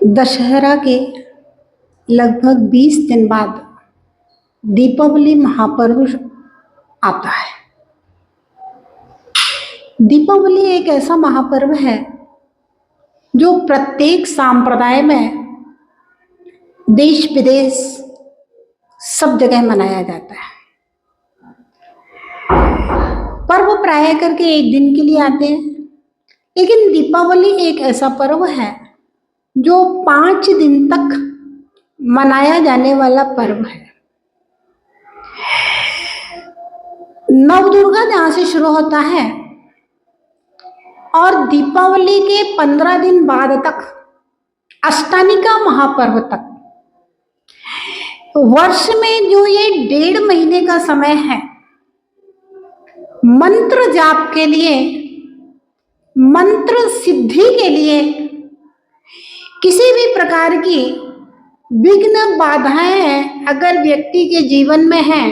दशहरा के लगभग 20 दिन बाद दीपावली महापर्व आता है। दीपावली एक ऐसा महापर्व है जो प्रत्येक संप्रदाय में देश विदेश सब जगह मनाया जाता है। पर्व प्राय करके एक दिन के लिए आते हैं, लेकिन दीपावली एक ऐसा पर्व है जो 5 दिन तक मनाया जाने वाला पर्व है। नवदुर्गा जहाँ से शुरू होता है और दीपावली के 15 दिन बाद तक अष्टमी महापर्व तक वर्ष में जो ये 1.5 महीने का समय है, मंत्र जाप के लिए, मंत्र सिद्धि के लिए, किसी भी प्रकार की विघ्न बाधाएं अगर व्यक्ति के जीवन में हैं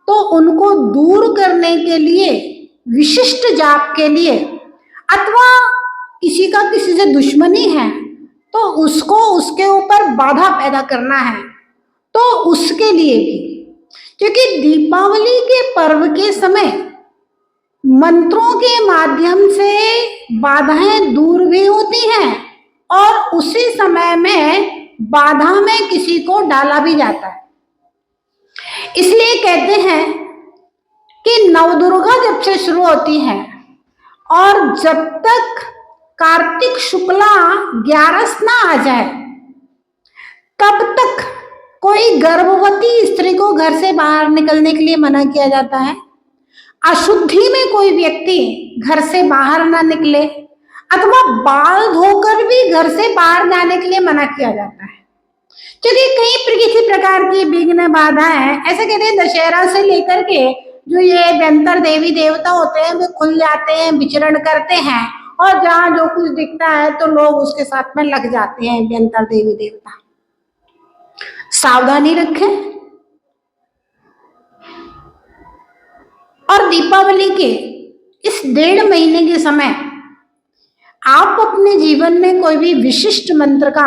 तो उनको दूर करने के लिए, विशिष्ट जाप के लिए, अथवा किसी का किसी से दुश्मनी है तो उसको उसके ऊपर बाधा पैदा करना है तो उसके लिए भी, क्योंकि दीपावली के पर्व के समय मंत्रों के माध्यम से बाधाएं दूर भी होती हैं और उसी समय में बाधा में किसी को डाला भी जाता है। इसलिए कहते हैं कि नवदुर्गा जब से शुरू होती है और जब तक कार्तिक शुक्ला 11 ना आ जाए तब तक कोई गर्भवती स्त्री को घर से बाहर निकलने के लिए मना किया जाता है। अशुद्धि में कोई व्यक्ति घर से बाहर ना निकले अथवा बाल धोकर भी घर से बाहर जाने के लिए मना किया जाता है, क्योंकि कहीं किसी प्रकार की विघ्न बाधा है। ऐसे कहते हैं दशहरा से लेकर के जो ये व्यंतर देवी देवता होते हैं वे खुल जाते हैं, विचरण करते हैं और जहाँ जो कुछ दिखता है तो लोग उसके साथ में लग जाते हैं व्यंतर देवी देवता। सावधानी रखें। और दीपावली के इस 1.5 महीने के समय आप अपने जीवन में कोई भी विशिष्ट मंत्र का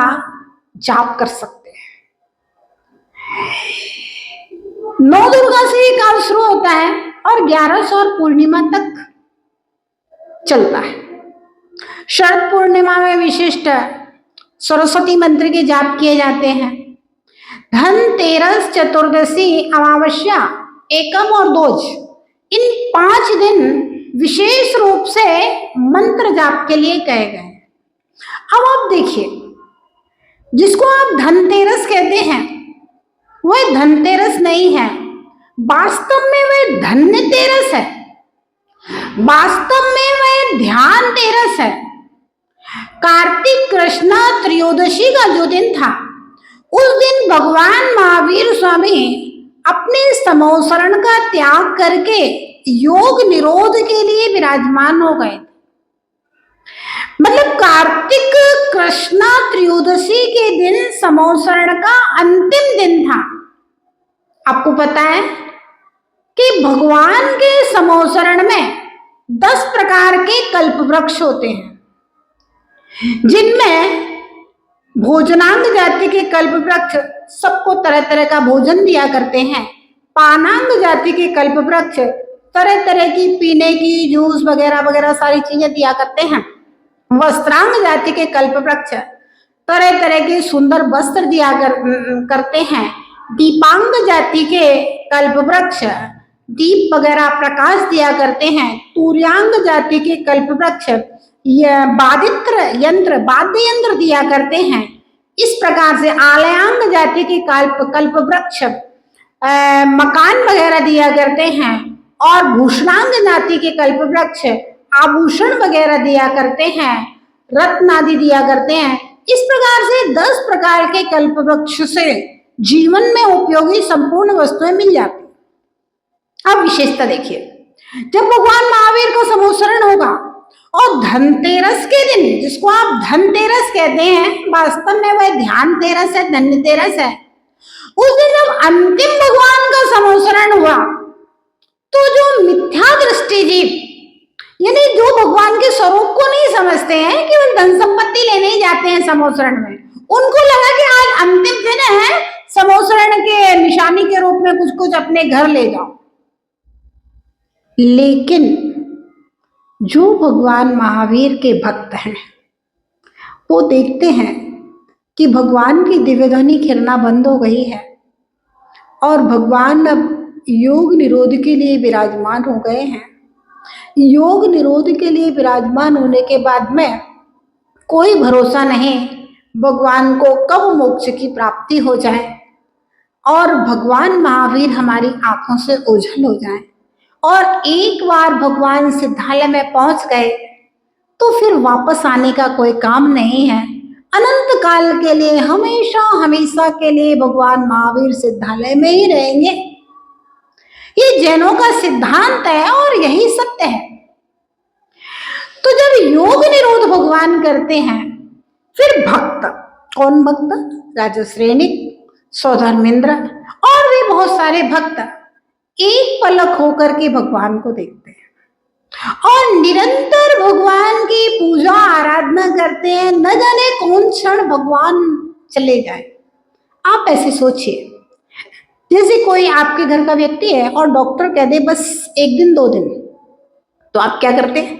जाप कर सकते हैं। नवदुर्गा से ये काल शुरू होता है और 11 और पूर्णिमा तक चलता है। शरद पूर्णिमा में विशिष्ट सरस्वती मंत्र के जाप किए जाते हैं। धनतेरस, चतुर्दशी, अमावस्या, एकम और दोज, इन 5 दिन विशेष रूप से मंत्र जाप के लिए कहे गए हैं। अब आप देखिए, जिसको आप धनतेरस कहते हैं वह धनतेरस नहीं है, वास्तव में वह धन्यतेरस है, वास्तव में वह ध्यान तेरस है। कार्तिक कृष्णा त्रयोदशी का जो दिन था उस दिन भगवान महावीर स्वामी अपने समोसरण का त्याग करके योग निरोध के लिए विराजमान हो गए। मतलब कार्तिक कृष्णा त्रयोदशी के दिन समोसरण का अंतिम दिन था। आपको पता है कि भगवान के समोसरण में 10 प्रकार के कल्प वृक्ष होते हैं, जिनमें भोजनांग जाति के कल्प वृक्ष सबको तरह तरह का भोजन दिया करते हैं। पानांग जाति के कल्प वृक्ष तरह तरह की पीने की जूस वगैरह वगैरह सारी चीजें दिया करते हैं। वस्त्रांग जाति के कल्प वृक्ष तरह तरह के सुंदर वस्त्र दिया करते हैं। दीपांग जाति के कल्प वृक्ष दीप वगैरह प्रकाश दिया करते हैं। तूर्यांग जाति के कल्प वृक्ष वादित्र यंत्र, वाद्य यंत्र दिया करते हैं। इस प्रकार से आलयांग जाति के कल्प वृक्ष मकान वगैरह दिया करते हैं और भूषणांग जाति के कल्प वृक्ष आभूषण वगैरह दिया करते हैं, रत्न आदि दिया करते हैं। इस प्रकार से 10 प्रकार के कल्प वृक्ष से जीवन में उपयोगी संपूर्ण वस्तुएं मिल जाती। अब विशेषता देखिए, जब भगवान महावीर का समोसरण होगा और धनतेरस के दिन, जिसको आप धनतेरस कहते हैं, वास्तव में वह ध्यान तेरस है, धन्य तेरस है, उस दिन जब अंतिम भगवान का समोसरण हुआ तो जो मिथ्या दृष्टि जीव, यानी जो भगवान के स्वरूप को नहीं समझते हैं, केवल धन संपत्ति लेने ही जाते हैं समोसरण में, उनको लगा कि आज अंतिम दिन है, समोसरण के निशानी के रूप में कुछ कुछ अपने घर ले जाओ। लेकिन जो भगवान महावीर के भक्त हैं वो देखते हैं कि भगवान की दिव्य ध्वनि खिलना बंद हो गई है और भगवान अब योग निरोध के लिए विराजमान हो गए हैं। योग निरोध के लिए विराजमान होने के बाद में कोई भरोसा नहीं भगवान को कब मोक्ष की प्राप्ति हो जाए और भगवान महावीर हमारी आंखों से ओझल हो जाए। और एक बार भगवान सिद्धालय में पहुंच गए तो फिर वापस आने का कोई काम नहीं है। अनंत काल के लिए, हमेशा हमेशा के लिए भगवान महावीर सिद्धालय में ही रहेंगे। ये जैनों का सिद्धांत है और यही सत्य है। तो जब योग निरोध भगवान करते हैं, फिर भक्त, कौन भक्त? राजा श्रेणिक, सौधर्मेंद्र और भी बहुत सारे भक्त एक पलक होकर के भगवान को देखते हैं और निरंतर भगवान की पूजा आराधना करते हैं। न जाने कौन क्षण भगवान चले जाए। आप ऐसे सोचिए, जैसे कोई आपके घर का व्यक्ति है और डॉक्टर कह दे बस 1 दिन 2 दिन, तो आप क्या करते हैं?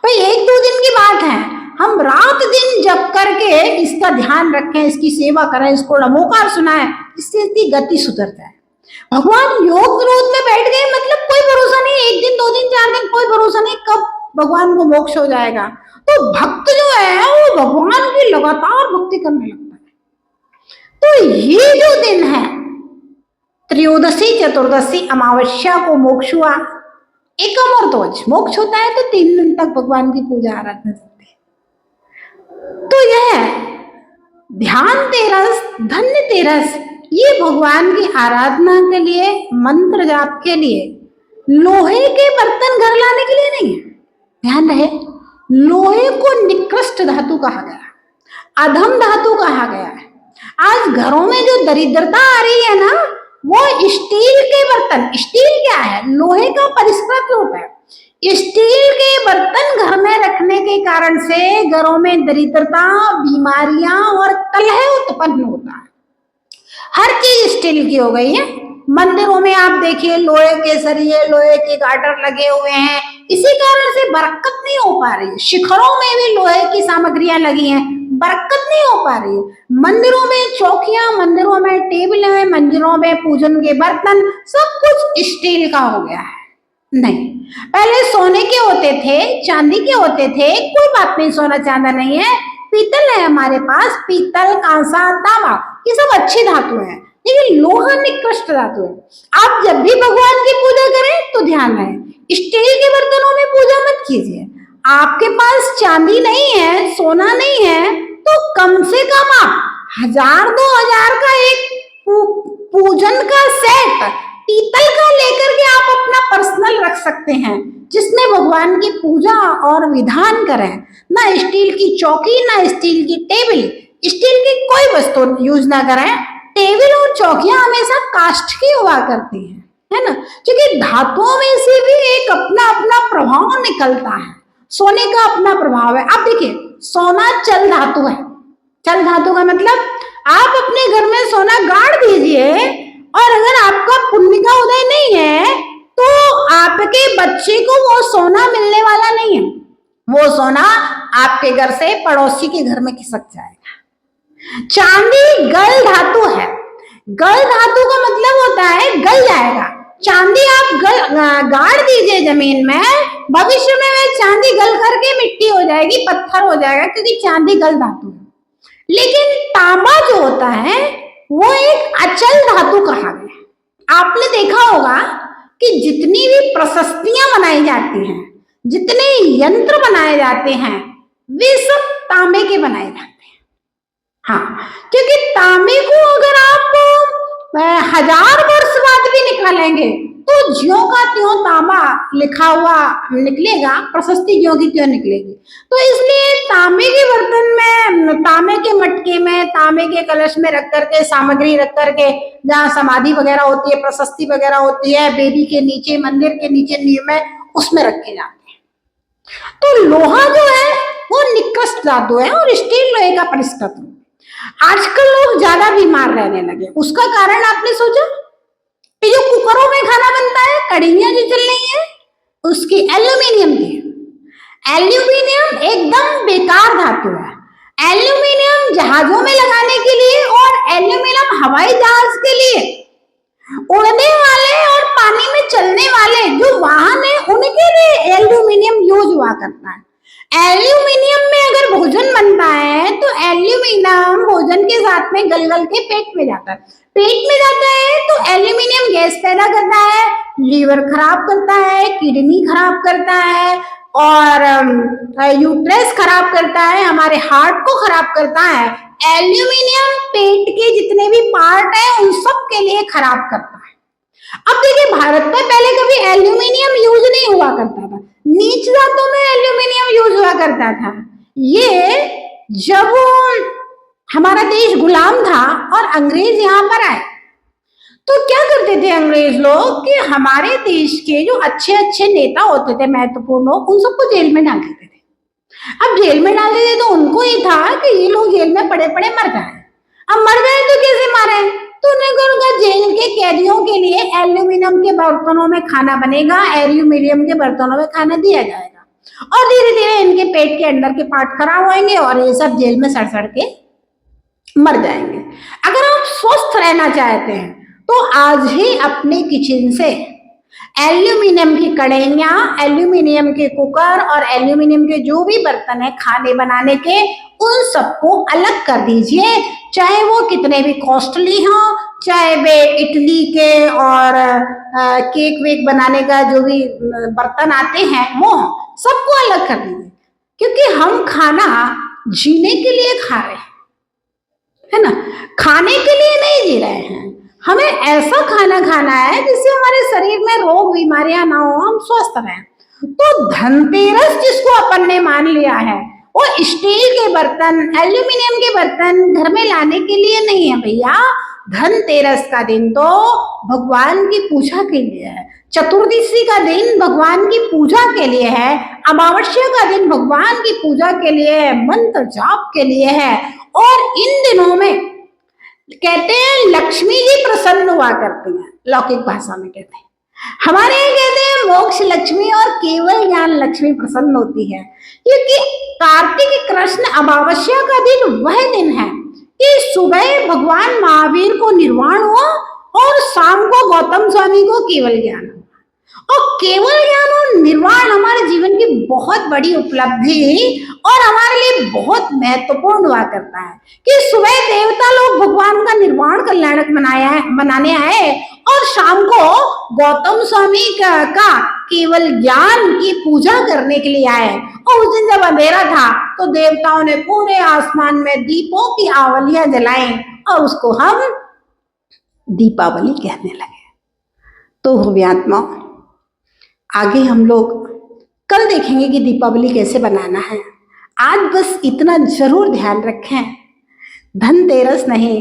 भाई 1-2 दिन की बात है, हम रात दिन जप करके इसका ध्यान रखें, इसकी सेवा करें, इसको नमोकार सुनाएं, इससे इसकी गति सुधर जाए। भगवान योग निरोध में बैठ गए मतलब कोई भरोसा नहीं, 1 दिन 2 दिन 4 दिन, कोई भरोसा नहीं कब भगवान को मोक्ष हो जाएगा। तो भक्त जो है वो भगवान की लगातार भक्ति करने लगता है। तो ये जो दिन है, त्रयोदशी, चतुर्दशी, अमावस्या को मोक्ष हुआ, एकम और ध्वज मोक्ष होता है, तो 3 दिन तक भगवान की पूजा आराधना करते हैं। तो यह ध्यान तेरस, धन्य तेरस, ये भगवान की आराधना के लिए, मंत्र जाप के लिए, लोहे के बर्तन घर लाने के लिए नहीं है। ध्यान रहे, लोहे को निकृष्ट धातु कहा गया, अधम धातु कहा गया है। आज घरों में जो दरिद्रता आ रही है ना, वो स्टील के बर्तन, स्टील क्या है? लोहे का परिष्कृत रूप है। स्टील के बर्तन घर में रखने के कारण से घरों में दरिद्रता, बीमारियां और कलह उत्पन्न होता है। हर चीज स्टील की हो गई है। मंदिरों में आप देखिए लोहे के सरिये, लोहे के गार्डर लगे हुए हैं, इसी कारण से बरकत नहीं हो पा रही है। शिखरों में भी लोहे की सामग्रियां लगी हैं, बरकत नहीं हो पा रही है। मंदिरों में चौकियां, मंदिरों में टेबलें, मंदिरों में पूजन के बर्तन, सब कुछ स्टील का हो गया है। नहीं, पहले सोने के होते थे, चांदी के होते थे, कोई बात नहीं, सोना चांदा नहीं है, पीतल है हमारे पास, पीतल, कांसा, तांबा, ये सब अच्छी धातु है, लेकिन लोहा निकृष्ट धातु है। आप जब भी भगवान की पूजा करें तो ध्यान रहे, स्टील के बर्तनों में पूजा मत कीजिए। आपके पास चांदी नहीं है, सोना नहीं है, तो कम से कम आप 1000-2000 का एक पूजन का सेट पीतल का लेकर के आप अपना पर्सनल रख सकते हैं, जिसमें भगवान की पूजा और विधान करें। ना स्टील की चौकी, ना स्टील की टेबल, स्टील की कोई वस्तु यूज ना करें। टेबल और चौकियां हमेशा काष्ठ की हुआ करती है ना, क्योंकि धातुओं में से भी एक अपना अपना प्रभाव निकलता है। सोने का अपना प्रभाव है। आप देखिए, सोना चल धातु है। चल धातु का मतलब आप अपने घर में सोना गाड़ दीजिए और अगर आपका पुण्य का उदय नहीं है तो आपके बच्चे को वो सोना मिलने वाला नहीं है। वो सोना आपके घर से पड़ोसी के घर में खिसक जाएगा। चांदी गल धातु है। गल धातु का मतलब होता है गल जाएगा। चांदी आप गाड़ दीजिए जमीन में, भविष्य में वह चांदी गल करके मिट्टी हो जाएगी, पत्थर हो जाएगा, क्योंकि चांदी गल धातु है। लेकिन तांबा जो होता है वो एक अचल धातु कहा गया। आपने देखा होगा कि जितनी भी प्रशस्तियां बनाई जाती हैं, जितने यंत्र बनाए जाते हैं, वे सब तांबे के बनाए जाते हैं। हाँ, क्योंकि तांबे को अगर आप 1000 वर्ष बाद भी निकालेंगे तो ज्यों का त्यों तांबा लिखा हुआ निकलेगा, प्रशस्ति ज्यों की त्यों निकलेगी। तो इसलिए तांबे के बर्तन में, तांबे के मटके में, तांबे के कलश में रख करके, सामग्री रख करके, जहाँ समाधि वगैरह होती है, प्रशस्ति वगैरह होती है, वेदी के नीचे, मंदिर के नीचे नींव में, उसमें रखे जाते हैं। तो लोहा जो है वो निकृष्ट धातु है और स्टील लोहे का परिष्कृत रूप। आजकल लोग ज्यादा बीमार रहने लगे, उसका कारण आपने सोचा? ये जो कुकरों में खाना बनता है, कढ़ाइयां जो चल रही है, उसकी एल्यूमिनियम की। एल्यूमिनियम एकदम बेकार धातु है। एल्यूमिनियम जहाजों में लगाने के लिए और एल्यूमिनियम हवाई जहाज के लिए, उड़ने वाले और पानी में चलने वाले जो वाहन है उनके लिए एल्यूमिनियम यूज हुआ करता है। एल्यूमिनियम में अगर भोजन बनता है तो एल्यूमिनियम भोजन के साथ में गल गल के पेट में जाता है। पेट में जाता है तो एल्यूमिनियम गैस पैदा करता है, लीवर खराब करता है, किडनी खराब करता है और यूट्रस खराब करता है, हमारे हार्ट को खराब करता है। एल्यूमिनियम पेट के जितने भी पार्ट है उन सब के लिए खराब करता है। अब देखिए, भारत में पहले कभी एल्यूमिनियम यूज नहीं हुआ करता था, नीच धातु में एल्यूमिनियम यूज हुआ करता था। ये जब हमारा देश गुलाम था और अंग्रेज यहाँ पर आए तो क्या करते थे अंग्रेज लोग कि हमारे देश के जो अच्छे अच्छे नेता होते थे, महत्वपूर्ण लोग, उन सबको जेल में डाल देते थे। अब जेल में डाल देते तो उनको ये था कि ये लोग जेल में पड़े पड़े मर जाए। अब मर गए तो कैसे मारे? तो उन्होंने जेल के कैदियों के लिए एल्यूमिनियम के बर्तनों में खाना बनेगा, एल्यूमिनियम के बर्तनों में खाना दिया जाएगा और धीरे धीरे इनके पेट के अंदर के पार्ट खराब होंगे और ये सब जेल में सड़ सड़ के मर जाएंगे। अगर आप स्वस्थ रहना चाहते हैं तो आज ही अपने किचन से एल्यूमिनियम की कढ़ाइयां, एल्यूमिनियम के कुकर और एल्यूमिनियम के जो भी बर्तन है खाने बनाने के, उन सबको अलग कर दीजिए। चाहे वो कितने भी कॉस्टली हो, चाहे वे इडली के और केक वेक बनाने का जो भी बर्तन आते हैं वो सबको अलग कर दीजिए, क्योंकि हम खाना जीने के लिए खा रहे हैं, है ना, खाने के लिए नहीं जी रहे हैं। हमें ऐसा खाना खाना है जिससे हमारे शरीर में रोग बीमारियां ना हो, हम स्वस्थ रहें। तो धनतेरस जिसको अपन ने मान लिया है वो स्टील के बर्तन, एल्यूमिनियम के बर्तन घर में लाने के लिए नहीं है भैया। धनतेरस का दिन तो भगवान की पूजा के लिए है, चतुर्दशी का दिन भगवान की पूजा के लिए है, अमावस्या का दिन भगवान की पूजा के लिए है, मंत्र जाप के लिए है। और इन दिनों में कहते हैं लक्ष्मी जी प्रसन्न हुआ करती हैं, लौकिक भाषा में कहते हैं। हमारे यहाँ कहते हैं मोक्ष लक्ष्मी और केवल ज्ञान लक्ष्मी प्रसन्न होती है, क्योंकि कार्तिक कृष्ण अमावस्या का दिन वह दिन है कि सुबह भगवान महावीर को निर्वाण हुआ और शाम को गौतम स्वामी को केवल ज्ञान हुआ। और केवल ज्ञान और निर्वाण हमारे जीवन की बहुत बड़ी उपलब्धि और हमारे लिए बहुत महत्वपूर्ण हुआ करता है कि सुबह देवता लोग भगवान का निर्वाण कल्याणक मनाने आए और शाम को गौतम स्वामी का केवल ज्ञान की पूजा करने के लिए आए। और उस दिन जब अंधेरा था तो देवताओं ने पूरे आसमान में दीपों की आवलियां जलाई और उसको हम दीपावली कहने लगे। तो हव्यात्मा, आगे हम लोग कल देखेंगे कि दीपावली कैसे बनाना है। आज बस इतना जरूर ध्यान रखें, धनतेरस नहीं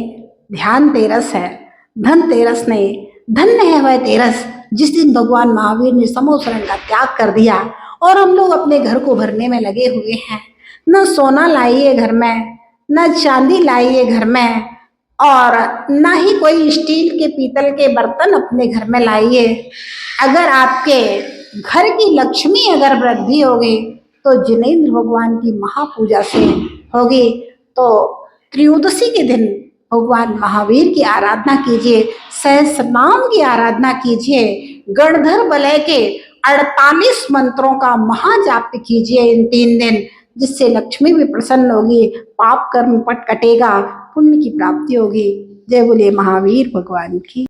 ध्यान तेरस है, धनतेरस नहीं धन्य है वह तेरस जिस दिन भगवान महावीर ने समोस रंग का त्याग कर दिया। और हम लोग अपने घर को भरने में लगे हुए हैं, न सोना लाइए घर में, न चांदी लाइए घर में, और न ही कोई स्टील के पीतल के बर्तन अपने घर में लाइए। अगर आपके घर की लक्ष्मी अगर वृद्धि होगी तो जिनेंद्र भगवान की महापूजा से होगी। तो त्रयोदशी के दिन भगवान महावीर की आराधना कीजिए, सहस्रनाम की आराधना कीजिए, गणधर वलय के 48 मंत्रों का महाजाप कीजिए इन 3 दिन, जिससे लक्ष्मी भी प्रसन्न होगी, पाप कर्म पट कटेगा, पुण्य की प्राप्ति होगी। जय बोले महावीर भगवान की।